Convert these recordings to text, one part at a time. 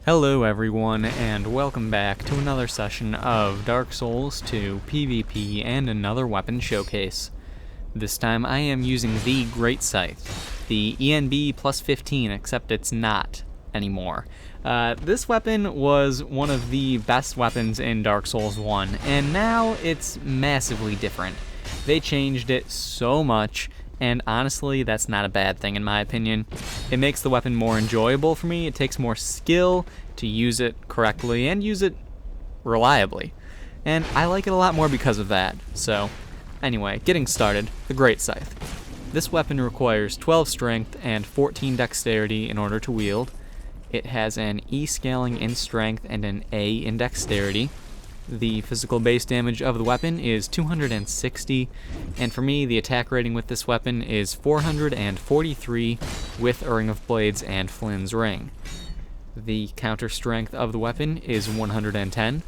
Hello everyone, and welcome back to another session of Dark Souls 2 PvP and another weapon showcase. This time I am using the Great Scythe, the ENB plus 15, except it's not anymore. This weapon was one of the best weapons in Dark Souls 1, and now it's massively different. They changed it so much, and honestly, that's not a bad thing in my opinion. It makes the weapon more enjoyable for me. It takes more skill to use it correctly and use it reliably. And I like it a lot more because of that. So, anyway, getting started, the Great Scythe. This weapon requires 12 strength and 14 dexterity in order to wield. It has an E scaling in strength and an A in dexterity. The physical base damage of the weapon is 260, and for me, the attack rating with this weapon is 443 with a Ring of Blades and Flynn's Ring. The counter strength of the weapon is 110,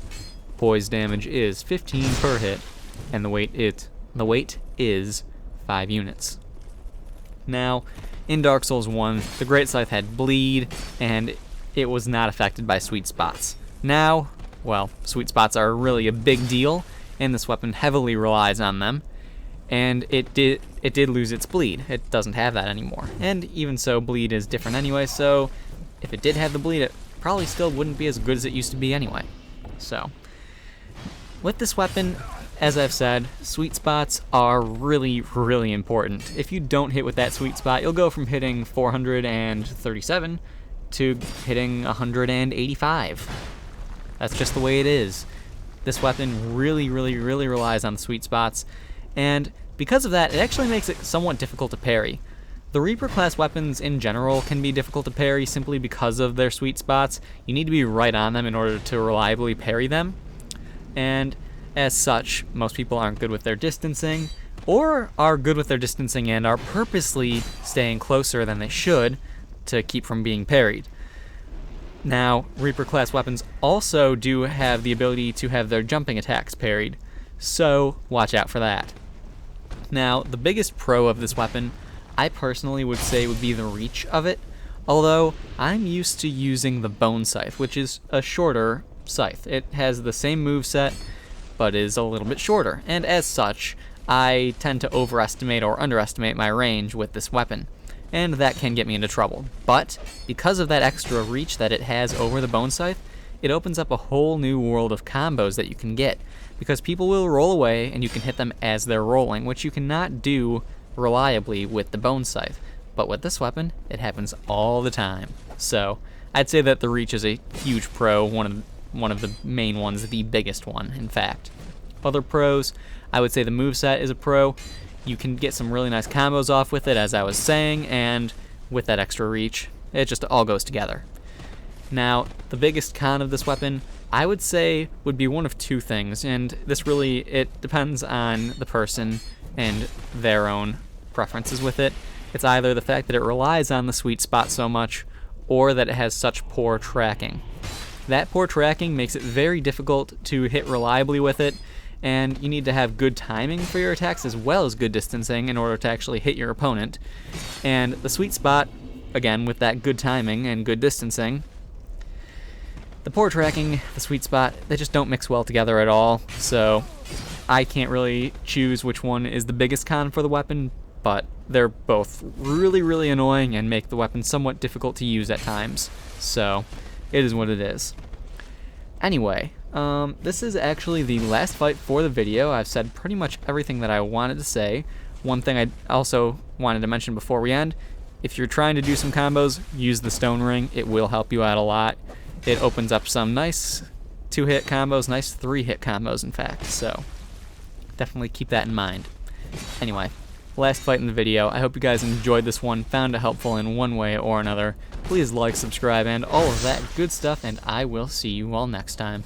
poise damage is 15 per hit, and the weight is 5 units. Now, in Dark Souls 1, the Great Scythe had bleed, and it was not affected by sweet spots. Now, well, sweet spots are really a big deal, and this weapon heavily relies on them, and it did lose its bleed. It doesn't have that anymore, and even so, bleed is different anyway, so if it did have the bleed, it probably still wouldn't be as good as it used to be anyway. So, with this weapon, as I've said, sweet spots are really, really important. If you don't hit with that sweet spot, you'll go from hitting 437 to hitting 185. That's just the way it is. This weapon really, really, really relies on the sweet spots, and because of that, it actually makes it somewhat difficult to parry. The Reaper class weapons in general can be difficult to parry simply because of their sweet spots. You need to be right on them in order to reliably parry them, and as such, most people aren't good with their distancing, or are good with their distancing and are purposely staying closer than they should to keep from being parried. Now, Reaper class weapons also do have the ability to have their jumping attacks parried, so watch out for that. Now, the biggest pro of this weapon, I personally would say, would be the reach of it, although I'm used to using the Bone Scythe, which is a shorter scythe. It has the same moveset, but is a little bit shorter, and as such, I tend to overestimate or underestimate my range with this weapon, and that can get me into trouble. But because of that extra reach that it has over the Bone Scythe, it opens up a whole new world of combos that you can get, because people will roll away and you can hit them as they're rolling, which you cannot do reliably with the Bone Scythe. But with this weapon, it happens all the time. So I'd say that the reach is a huge pro, one of the main ones, the biggest one, in fact. Other pros, I would say the moveset is a pro. You can get some really nice combos off with it, as I was saying, and with that extra reach, it just all goes together. Now, the biggest con of this weapon, I would say, would be one of two things, and this really, it depends on the person and their own preferences with it. It's either the fact that it relies on the sweet spot so much, or that it has such poor tracking. That poor tracking makes it very difficult to hit reliably with it, and you need to have good timing for your attacks as well as good distancing in order to actually hit your opponent. And the sweet spot, again, with that good timing and good distancing, the poor tracking, the sweet spot, they just don't mix well together at all, so I can't really choose which one is the biggest con for the weapon, but they're both really, really annoying and make the weapon somewhat difficult to use at times, so it is what it is. Anyway, this is actually the last fight for the video. I've said pretty much everything that I wanted to say. One thing I also wanted to mention before we end, if you're trying to do some combos, use the Stone Ring. It will help you out a lot. It opens up some nice 2-hit combos, nice 3-hit combos in fact, so definitely keep that in mind. Anyway, last fight in the video. I hope you guys enjoyed this one, found it helpful in one way or another. Please like, subscribe, and all of that good stuff, and I will see you all next time.